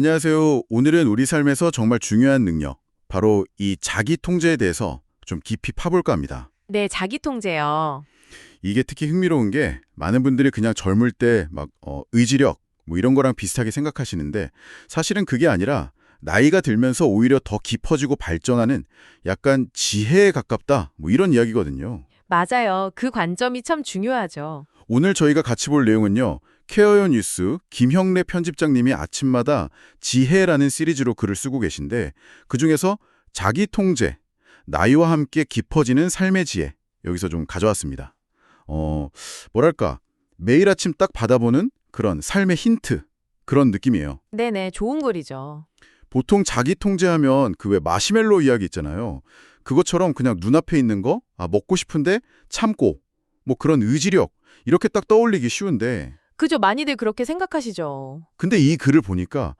안녕하세요. 오늘은 우리 삶에서 정말 중요한 능력, 바로 이 자기 통제에 대해서 좀 깊이 파볼까 합니다. 네, 자기 통제요. 이게 특히 흥미로운 게 많은 분들이 그냥 젊을 때 막 의지력 뭐 이런 거랑 비슷하게 생각하시는데 사실은 그게 아니라 나이가 들면서 오히려 더 깊어지고 발전하는 약간 지혜에 가깝다 뭐 이런 이야기거든요. 맞아요. 그 관점이 참 중요하죠. 오늘 저희가 같이 볼 내용은요. 케어요 뉴스 김형래 편집장님이 아침마다 지혜라는 시리즈로 글을 쓰고 계신데 그중에서 자기 통제, 나이와 함께 깊어지는 삶의 지혜 여기서 좀 가져왔습니다. 뭐랄까 매일 아침 딱 받아보는 그런 삶의 힌트 그런 느낌이에요. 네네, 좋은 글이죠. 보통 자기 통제하면 그 왜 마시멜로 이야기 있잖아요. 그것처럼 그냥 눈앞에 있는 거 먹고 싶은데 참고 뭐 그런 의지력 이렇게 딱 떠올리기 쉬운데 그죠, 많이들 그렇게 생각하시죠. 근데 이 글을 보니까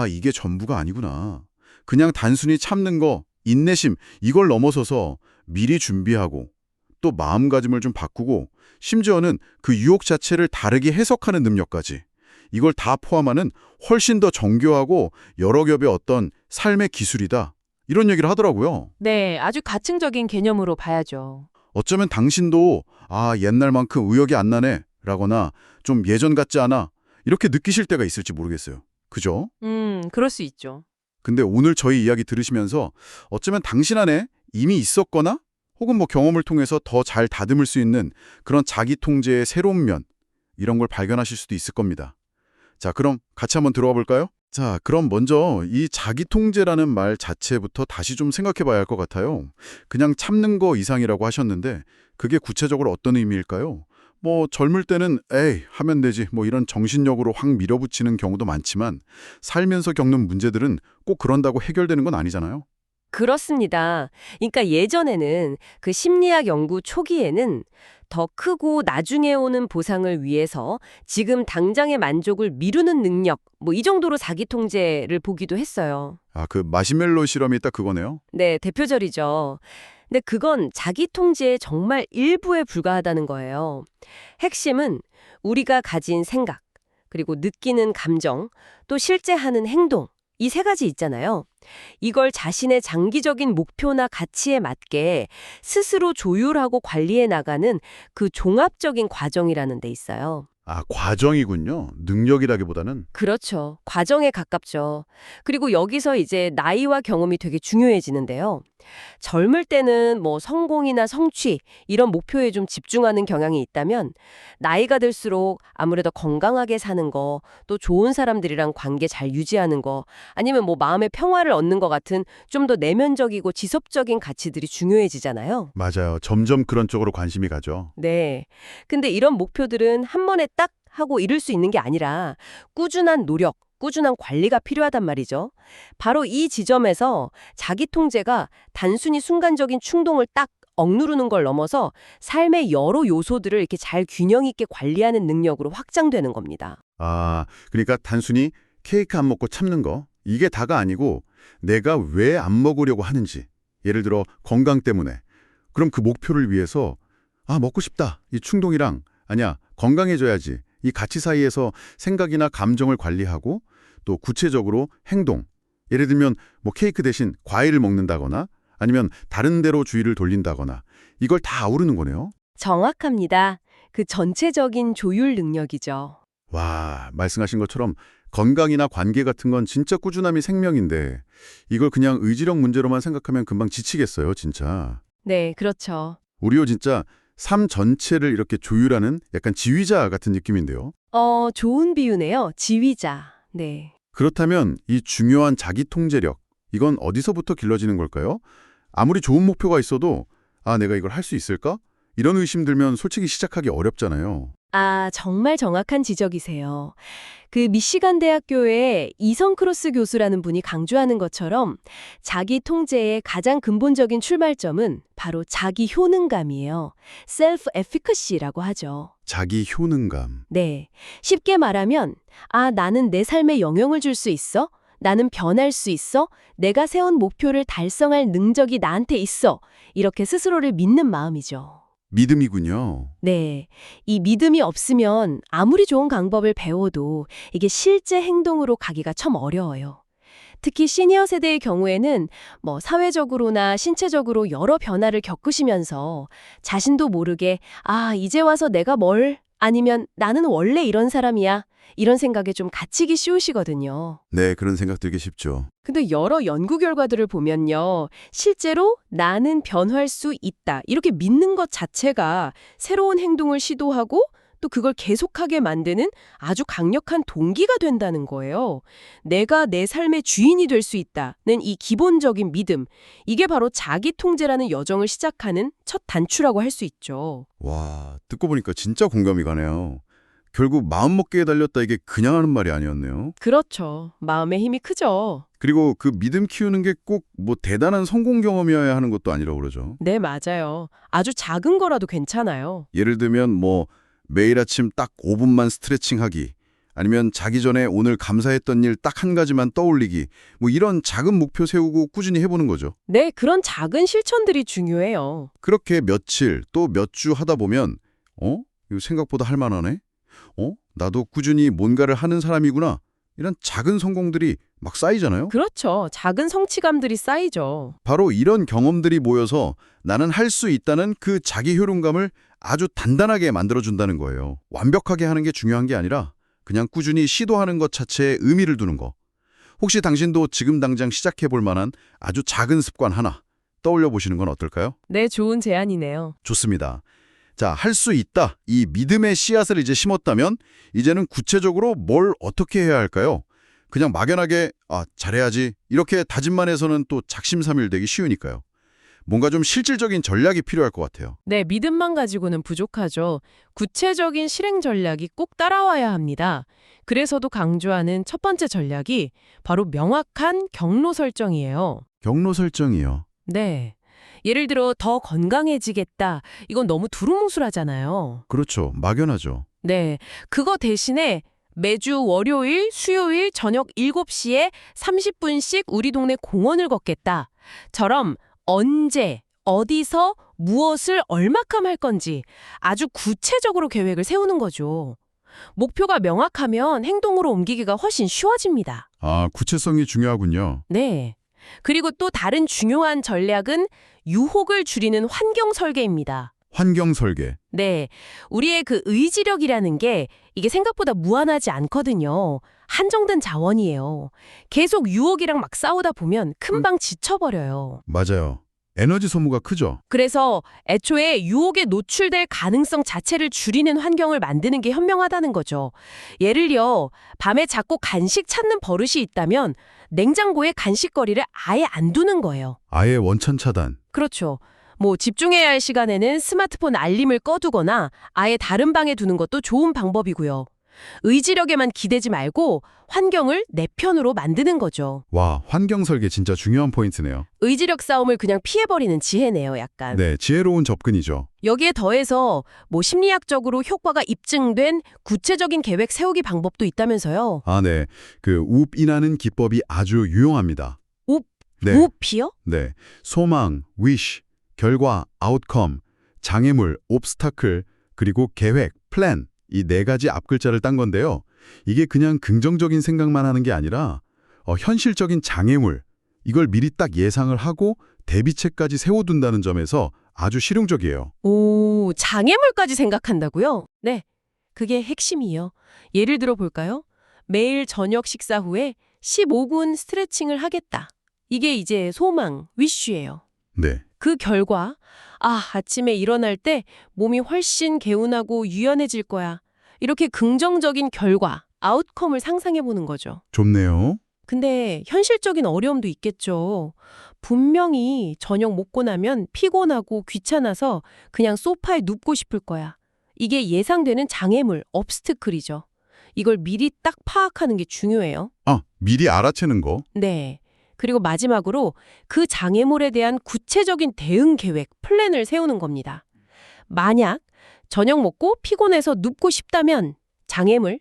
이게 전부가 아니구나. 그냥 단순히 참는 거, 인내심 이걸 넘어서서 미리 준비하고 또 마음가짐을 좀 바꾸고 심지어는 그 유혹 자체를 다르게 해석하는 능력까지 이걸 다 포함하는 훨씬 더 정교하고 여러 겹의 어떤 삶의 기술이다. 이런 얘기를 하더라고요. 네, 아주 가층적인 개념으로 봐야죠. 어쩌면 당신도 옛날만큼 의욕이 안 나네 라거나 좀 예전 같지 않아 이렇게 느끼실 때가 있을지 모르겠어요. 그죠? 그럴 수 있죠. 근데 오늘 저희 이야기 들으시면서 어쩌면 당신 안에 이미 있었거나 혹은 뭐 경험을 통해서 더 잘 다듬을 수 있는 그런 자기 통제의 새로운 면 이런 걸 발견하실 수도 있을 겁니다. 자, 그럼 같이 한번 들어가 볼까요? 자, 그럼 먼저 이 자기 통제라는 말 자체부터 다시 좀 생각해 봐야 할 것 같아요. 그냥 참는 거 이상이라고 하셨는데 그게 구체적으로 어떤 의미일까요? 뭐 젊을 때는 에이 하면 되지 뭐 이런 정신력으로 확 밀어붙이는 경우도 많지만 살면서 겪는 문제들은 꼭 그런다고 해결되는 건 아니잖아요. 그렇습니다. 그러니까 예전에는 그 심리학 연구 초기에는 더 크고 나중에 오는 보상을 위해서 지금 당장의 만족을 미루는 능력, 뭐 이 정도로 자기 통제를 보기도 했어요. 그 마시멜로 실험이 딱 그거네요. 네, 대표적이죠. 근데 그건 자기 통제의 정말 일부에 불과하다는 거예요. 핵심은 우리가 가진 생각, 그리고 느끼는 감정, 또 실제 하는 행동, 이 세 가지 있잖아요. 이걸 자신의 장기적인 목표나 가치에 맞게 스스로 조율하고 관리해 나가는 그 종합적인 과정이라는 데 있어요. 과정이군요. 능력이라기보다는. 그렇죠. 과정에 가깝죠. 그리고 여기서 이제 나이와 경험이 되게 중요해지는데요. 젊을 때는 뭐 성공이나 성취 이런 목표에 좀 집중하는 경향이 있다면 나이가 들수록 아무래도 건강하게 사는 거, 또 좋은 사람들이랑 관계 잘 유지하는 거, 아니면 뭐 마음의 평화를 얻는 것 같은 좀 더 내면적이고 지속적인 가치들이 중요해지잖아요. 맞아요. 점점 그런 쪽으로 관심이 가죠. 네. 근데 이런 목표들은 한 번에 딱 하고 이룰 수 있는 게 아니라 꾸준한 노력, 꾸준한 관리가 필요하단 말이죠. 바로 이 지점에서 자기 통제가 단순히 순간적인 충동을 딱 억누르는 걸 넘어서 삶의 여러 요소들을 이렇게 잘 균형 있게 관리하는 능력으로 확장되는 겁니다. 그러니까 단순히 케이크 안 먹고 참는 거 이게 다가 아니고 내가 왜 안 먹으려고 하는지 예를 들어 건강 때문에 그럼 그 목표를 위해서 먹고 싶다 이 충동이랑 아니야 건강해져야지 이 가치 사이에서 생각이나 감정을 관리하고 또 구체적으로 행동 예를 들면 뭐 케이크 대신 과일을 먹는다거나 아니면 다른 데로 주의를 돌린다거나 이걸 다 아우르는 거네요. 정확합니다. 그 전체적인 조율 능력이죠. 와, 말씀하신 것처럼 건강이나 관계 같은 건 진짜 꾸준함이 생명인데 이걸 그냥 의지력 문제로만 생각하면 금방 지치겠어요, 진짜. 네, 그렇죠. 우리요 진짜 삶 전체를 이렇게 조율하는 약간 지휘자 같은 느낌인데요. 좋은 비유네요. 지휘자. 네. 그렇다면 이 중요한 자기 통제력, 이건 어디서부터 길러지는 걸까요? 아무리 좋은 목표가 있어도 내가 이걸 할 수 있을까? 이런 의심 들면 솔직히 시작하기 어렵잖아요. 정말 정확한 지적이세요. 그 미시간 대학교의 이성 크로스 교수라는 분이 강조하는 것처럼 자기 통제의 가장 근본적인 출발점은 바로 자기 효능감이에요. self efficacy라고 하죠. 자기 효능감. 네. 쉽게 말하면 나는 내 삶에 영향을 줄 수 있어? 나는 변할 수 있어? 내가 세운 목표를 달성할 능력이 나한테 있어. 이렇게 스스로를 믿는 마음이죠. 믿음이군요. 네. 이 믿음이 없으면 아무리 좋은 방법을 배워도 이게 실제 행동으로 가기가 참 어려워요. 특히 시니어 세대의 경우에는 뭐 사회적으로나 신체적으로 여러 변화를 겪으시면서 자신도 모르게 이제 와서 내가 뭘 아니면 나는 원래 이런 사람이야. 이런 생각에 좀 갇히기 쉬우시거든요. 네, 그런 생각 들기 쉽죠. 근데 여러 연구 결과들을 보면요. 실제로 나는 변화할 수 있다. 이렇게 믿는 것 자체가 새로운 행동을 시도하고 또 그걸 계속하게 만드는 아주 강력한 동기가 된다는 거예요. 내가 내 삶의 주인이 될 수 있다는 이 기본적인 믿음. 이게 바로 자기 통제라는 여정을 시작하는 첫 단추라고 할 수 있죠. 와, 듣고 보니까 진짜 공감이 가네요. 결국 마음먹기에 달렸다 이게 그냥 하는 말이 아니었네요. 그렇죠. 마음의 힘이 크죠. 그리고 그 믿음 키우는 게 꼭 뭐 대단한 성공 경험이어야 하는 것도 아니라고 그러죠. 네, 맞아요. 아주 작은 거라도 괜찮아요. 예를 들면 뭐 매일 아침 딱 5분만 스트레칭하기, 아니면 자기 전에 오늘 감사했던 일 딱 한 가지만 떠올리기, 뭐 이런 작은 목표 세우고 꾸준히 해보는 거죠. 네, 그런 작은 실천들이 중요해요. 그렇게 며칠 또 몇 주 하다 보면 이거 생각보다 할 만하네? 나도 꾸준히 뭔가를 하는 사람이구나. 이런 작은 성공들이 막 쌓이잖아요. 그렇죠. 작은 성취감들이 쌓이죠. 바로 이런 경험들이 모여서 나는 할 수 있다는 그 자기 효능감을 아주 단단하게 만들어준다는 거예요. 완벽하게 하는 게 중요한 게 아니라 그냥 꾸준히 시도하는 것 자체에 의미를 두는 거. 혹시 당신도 지금 당장 시작해볼 만한 아주 작은 습관 하나 떠올려 보시는 건 어떨까요? 네, 좋은 제안이네요. 좋습니다. 자, 할 수 있다. 이 믿음의 씨앗을 이제 심었다면 이제는 구체적으로 뭘 어떻게 해야 할까요? 그냥 막연하게 잘해야지 이렇게 다짐만 해서는 또 작심삼일되기 쉬우니까요. 뭔가 좀 실질적인 전략이 필요할 것 같아요. 네, 믿음만 가지고는 부족하죠. 구체적인 실행 전략이 꼭 따라와야 합니다. 그래서도 강조하는 첫 번째 전략이 바로 명확한 경로 설정이에요. 경로 설정이요. 네. 예를 들어 더 건강해지겠다. 이건 너무 두루뭉술하잖아요. 그렇죠. 막연하죠. 네. 그거 대신에 매주 월요일, 수요일 저녁 7시에 30분씩 우리 동네 공원을 걷겠다.처럼 언제, 어디서, 무엇을 얼마큼 할 건지 아주 구체적으로 계획을 세우는 거죠. 목표가 명확하면 행동으로 옮기기가 훨씬 쉬워집니다. 구체성이 중요하군요. 네. 그리고 또 다른 중요한 전략은 유혹을 줄이는 환경 설계입니다. 환경 설계. 네. 우리의 그 의지력이라는 게 이게 생각보다 무한하지 않거든요. 한정된 자원이에요. 계속 유혹이랑 막 싸우다 보면 금방 지쳐버려요. 맞아요. 에너지 소모가 크죠. 그래서 애초에 유혹에 노출될 가능성 자체를 줄이는 환경을 만드는 게 현명하다는 거죠. 예를요, 밤에 자꾸 간식 찾는 버릇이 있다면 냉장고에 간식거리를 아예 안 두는 거예요. 아예 원천 차단. 그렇죠. 뭐 집중해야 할 시간에는 스마트폰 알림을 꺼두거나 아예 다른 방에 두는 것도 좋은 방법이고요. 의지력에만 기대지 말고 환경을 내 편으로 만드는 거죠. 와, 환경 설계 진짜 중요한 포인트네요. 의지력 싸움을 그냥 피해버리는 지혜네요, 약간. 네, 지혜로운 접근이죠. 여기에 더해서 뭐 심리학적으로 효과가 입증된 구체적인 계획 세우기 방법도 있다면서요. 네. 그 웁이라는 기법이 아주 유용합니다. 웁? 네. 웁이요? 네. 소망, wish, 결과, outcome, 장애물, obstacle, 그리고 계획, plan. 이 네 가지 앞글자를 딴 건데요. 이게 그냥 긍정적인 생각만 하는 게 아니라 현실적인 장애물, 이걸 미리 딱 예상을 하고 대비책까지 세워둔다는 점에서 아주 실용적이에요. 오, 장애물까지 생각한다고요? 네, 그게 핵심이에요. 예를 들어 볼까요? 매일 저녁 식사 후에 15분 스트레칭을 하겠다. 이게 이제 소망, 위쉬예요. 네. 그 결과 아침에 일어날 때 몸이 훨씬 개운하고 유연해질 거야. 이렇게 긍정적인 결과, 아웃컴을 상상해보는 거죠. 좋네요. 근데 현실적인 어려움도 있겠죠. 분명히 저녁 먹고 나면 피곤하고 귀찮아서 그냥 소파에 눕고 싶을 거야. 이게 예상되는 장애물, obstacle이죠. 이걸 미리 딱 파악하는 게 중요해요. 미리 알아채는 거. 네. 그리고 마지막으로 그 장애물에 대한 구체적인 대응 계획, 플랜을 세우는 겁니다. 만약 저녁 먹고 피곤해서 눕고 싶다면 장애물,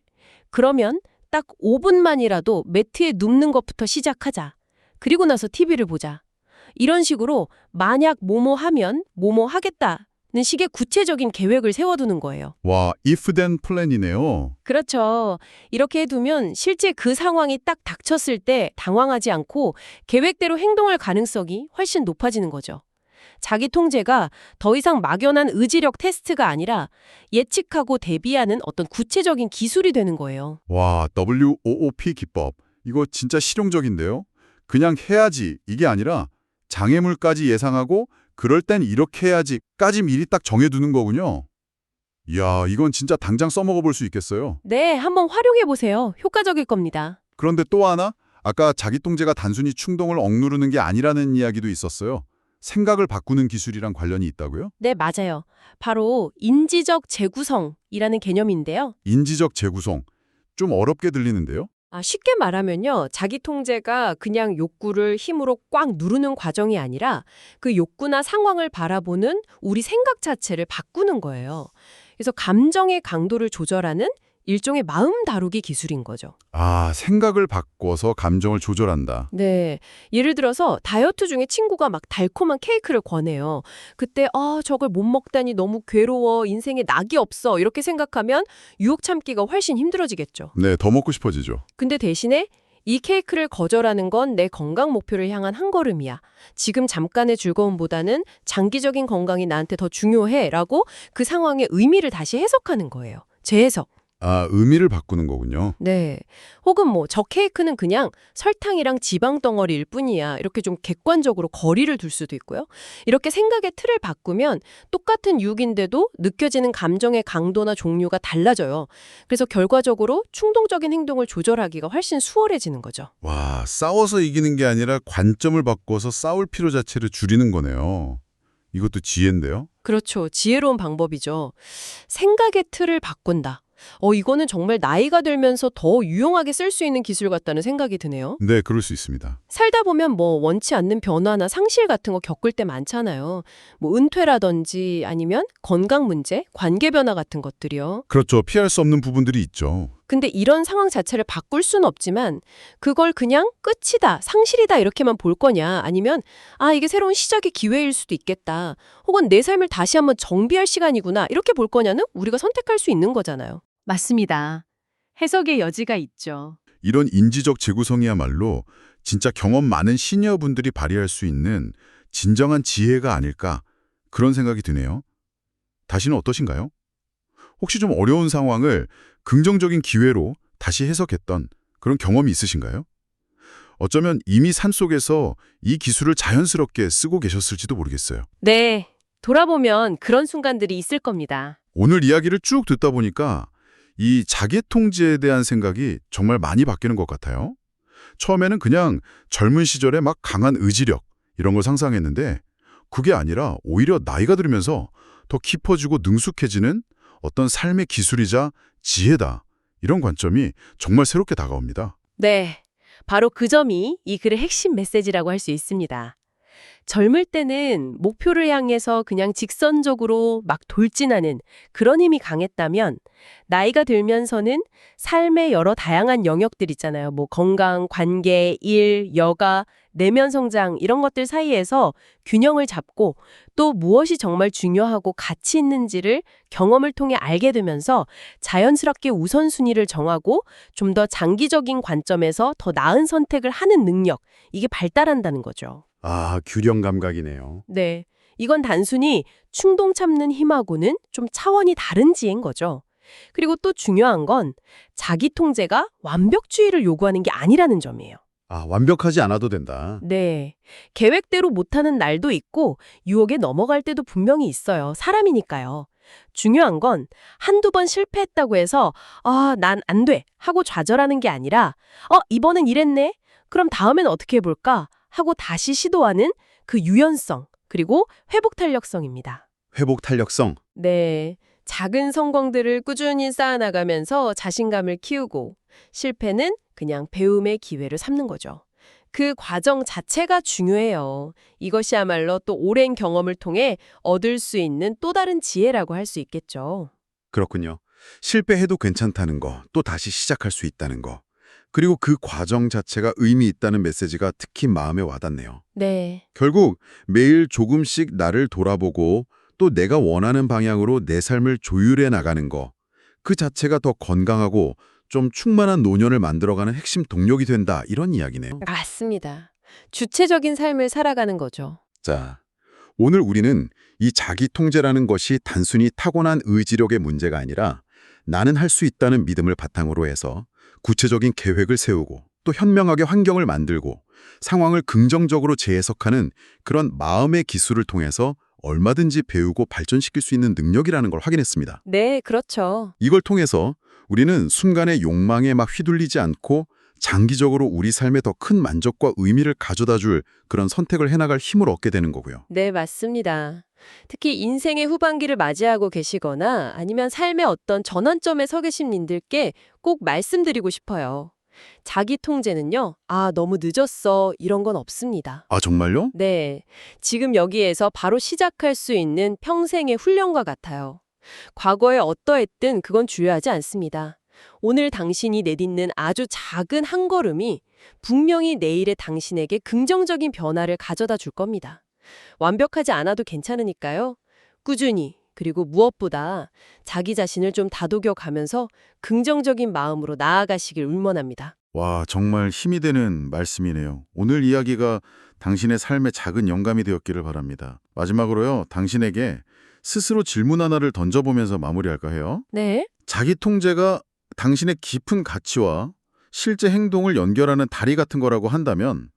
그러면 딱 5분만이라도 매트에 눕는 것부터 시작하자. 그리고 나서 TV를 보자. 이런 식으로 만약 뭐뭐 하면 뭐뭐 하겠다. 식의 구체적인 계획을 세워두는 거예요. 와, if then plan이네요. 그렇죠. 이렇게 해두면 실제 그 상황이 딱 닥쳤을 때 당황하지 않고 계획대로 행동할 가능성이 훨씬 높아지는 거죠. 자기 통제가 더 이상 막연한 의지력 테스트가 아니라 예측하고 대비하는 어떤 구체적인 기술이 되는 거예요. 와, WOOP 기법. 이거 진짜 실용적인데요. 그냥 해야지 이게 아니라 장애물까지 예상하고 그럴 땐 이렇게 해야지까지 미리 딱 정해두는 거군요. 이야, 이건 진짜 당장 써먹어 볼 수 있겠어요. 네, 한번 활용해 보세요. 효과적일 겁니다. 그런데 또 하나, 아까 자기통제가 단순히 충동을 억누르는 게 아니라는 이야기도 있었어요. 생각을 바꾸는 기술이랑 관련이 있다고요? 네, 맞아요. 바로 인지적 재구성이라는 개념인데요. 인지적 재구성. 좀 어렵게 들리는데요? 쉽게 말하면요. 자기 통제가 그냥 욕구를 힘으로 꽉 누르는 과정이 아니라 그 욕구나 상황을 바라보는 우리 생각 자체를 바꾸는 거예요. 그래서 감정의 강도를 조절하는 일종의 마음 다루기 기술인 거죠. 아, 생각을 바꿔서 감정을 조절한다. 네. 예를 들어서 다이어트 중에 친구가 막 달콤한 케이크를 권해요. 그때 저걸 못 먹다니 너무 괴로워. 인생에 낙이 없어. 이렇게 생각하면 유혹 참기가 훨씬 힘들어지겠죠. 네, 더 먹고 싶어지죠. 근데 대신에 이 케이크를 거절하는 건 내 건강 목표를 향한 한 걸음이야. 지금 잠깐의 즐거움보다는 장기적인 건강이 나한테 더 중요해. 라고 그 상황의 의미를 다시 해석하는 거예요. 재해석. 아, 의미를 바꾸는 거군요. 네. 혹은 저 케이크는 그냥 설탕이랑 지방 덩어리일 뿐이야. 이렇게 좀 객관적으로 거리를 둘 수도 있고요. 이렇게 생각의 틀을 바꾸면 똑같은 유혹인데도 느껴지는 감정의 강도나 종류가 달라져요. 그래서 결과적으로 충동적인 행동을 조절하기가 훨씬 수월해지는 거죠. 와, 싸워서 이기는 게 아니라 관점을 바꿔서 싸울 필요 자체를 줄이는 거네요. 이것도 지혜인데요? 그렇죠. 지혜로운 방법이죠. 생각의 틀을 바꾼다. 이거는 정말 나이가 들면서 더 유용하게 쓸 수 있는 기술 같다는 생각이 드네요. 네, 그럴 수 있습니다. 살다 보면 원치 않는 변화나 상실 같은 거 겪을 때 많잖아요. 은퇴라든지 아니면 건강 문제, 관계 변화 같은 것들이요. 그렇죠. 피할 수 없는 부분들이 있죠. 근데 이런 상황 자체를 바꿀 순 없지만 그걸 그냥 끝이다, 상실이다 이렇게만 볼 거냐 아니면 이게 새로운 시작의 기회일 수도 있겠다. 혹은 내 삶을 다시 한번 정비할 시간이구나 이렇게 볼 거냐는 우리가 선택할 수 있는 거잖아요. 맞습니다. 해석의 여지가 있죠. 이런 인지적 재구성이야말로 진짜 경험 많은 시니어분들이 발휘할 수 있는 진정한 지혜가 아닐까 그런 생각이 드네요. 다시는 어떠신가요? 혹시 좀 어려운 상황을 긍정적인 기회로 다시 해석했던 그런 경험이 있으신가요? 어쩌면 이미 산속에서 이 기술을 자연스럽게 쓰고 계셨을지도 모르겠어요. 네, 돌아보면 그런 순간들이 있을 겁니다. 오늘 이야기를 쭉 듣다 보니까 이 자기통제에 대한 생각이 정말 많이 바뀌는 것 같아요. 처음에는 그냥 젊은 시절에 막 강한 의지력 이런 걸 상상했는데 그게 아니라 오히려 나이가 들으면서 더 깊어지고 능숙해지는 어떤 삶의 기술이자 지혜다. 이런 관점이 정말 새롭게 다가옵니다. 네, 바로 그 점이 이 글의 핵심 메시지라고 할 수 있습니다. 젊을 때는 목표를 향해서 그냥 직선적으로 막 돌진하는 그런 힘이 강했다면 나이가 들면서는 삶의 여러 다양한 영역들 있잖아요. 건강, 관계, 일, 여가, 내면 성장 이런 것들 사이에서 균형을 잡고 또 무엇이 정말 중요하고 가치 있는지를 경험을 통해 알게 되면서 자연스럽게 우선순위를 정하고 좀 더 장기적인 관점에서 더 나은 선택을 하는 능력, 이게 발달한다는 거죠. 아, 균형 감각이네요. 네, 이건 단순히 충동 참는 힘하고는 좀 차원이 다른 지혜인 거죠. 그리고 또 중요한 건 자기 통제가 완벽주의를 요구하는 게 아니라는 점이에요. 아, 완벽하지 않아도 된다. 네, 계획대로 못하는 날도 있고 유혹에 넘어갈 때도 분명히 있어요. 사람이니까요. 중요한 건 한두 번 실패했다고 해서 난 안 돼 하고 좌절하는 게 아니라 이번엔 이랬네? 그럼 다음엔 어떻게 해볼까? 하고 다시 시도하는 그 유연성, 그리고 회복 탄력성입니다. 회복 탄력성. 네, 작은 성공들을 꾸준히 쌓아나가면서 자신감을 키우고 실패는 그냥 배움의 기회를 삼는 거죠. 그 과정 자체가 중요해요. 이것이야말로 또 오랜 경험을 통해 얻을 수 있는 또 다른 지혜라고 할 수 있겠죠. 그렇군요. 실패해도 괜찮다는 거, 또 다시 시작할 수 있다는 거. 그리고 그 과정 자체가 의미 있다는 메시지가 특히 마음에 와닿네요. 네. 결국 매일 조금씩 나를 돌아보고 또 내가 원하는 방향으로 내 삶을 조율해 나가는 거, 그 자체가 더 건강하고 좀 충만한 노년을 만들어가는 핵심 동력이 된다, 이런 이야기네요. 맞습니다. 주체적인 삶을 살아가는 거죠. 자, 오늘 우리는 이 자기 통제라는 것이 단순히 타고난 의지력의 문제가 아니라 나는 할 수 있다는 믿음을 바탕으로 해서 구체적인 계획을 세우고 또 현명하게 환경을 만들고 상황을 긍정적으로 재해석하는 그런 마음의 기술을 통해서 얼마든지 배우고 발전시킬 수 있는 능력이라는 걸 확인했습니다. 네, 그렇죠. 이걸 통해서 우리는 순간의 욕망에 막 휘둘리지 않고 장기적으로 우리 삶에 더 큰 만족과 의미를 가져다 줄 그런 선택을 해나갈 힘을 얻게 되는 거고요. 네, 맞습니다. 특히 인생의 후반기를 맞이하고 계시거나 아니면 삶의 어떤 전환점에 서 계신 분들께 꼭 말씀드리고 싶어요. 자기 통제는요, 너무 늦었어, 이런 건 없습니다. 아, 정말요? 네, 지금 여기에서 바로 시작할 수 있는 평생의 훈련과 같아요. 과거에 어떠했든 그건 중요하지 않습니다. 오늘 당신이 내딛는 아주 작은 한 걸음이 분명히 내일의 당신에게 긍정적인 변화를 가져다 줄 겁니다. 완벽하지 않아도 괜찮으니까요. 꾸준히, 그리고 무엇보다 자기 자신을 좀 다독여 가면서 긍정적인 마음으로 나아가시길 응원합니다. 와, 정말 힘이 되는 말씀이네요. 오늘 이야기가 당신의 삶에 작은 영감이 되었기를 바랍니다. 마지막으로요, 당신에게 스스로 질문 하나를 던져보면서 마무리할까 해요. 네. 자기 통제가 당신의 깊은 가치와 실제 행동을 연결하는 다리 같은 거라고 한다면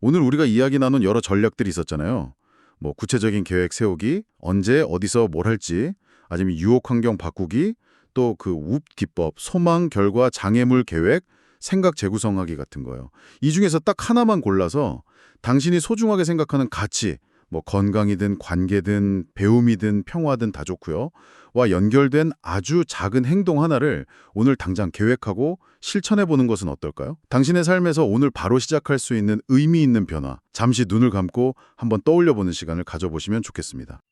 오늘 우리가 이야기 나눈 여러 전략들이 있었잖아요. 뭐 구체적인 계획 세우기, 언제 어디서 뭘 할지, 아니면 유혹 환경 바꾸기, 또 그 웁 기법, 소망, 결과, 장애물 계획, 생각 재구성하기 같은 거요. 이 중에서 딱 하나만 골라서 당신이 소중하게 생각하는 가치, 뭐 건강이든 관계든 배움이든 평화든 다 좋고요. 와 연결된 아주 작은 행동 하나를 오늘 당장 계획하고 실천해보는 것은 어떨까요? 당신의 삶에서 오늘 바로 시작할 수 있는 의미 있는 변화, 잠시 눈을 감고 한번 떠올려보는 시간을 가져보시면 좋겠습니다.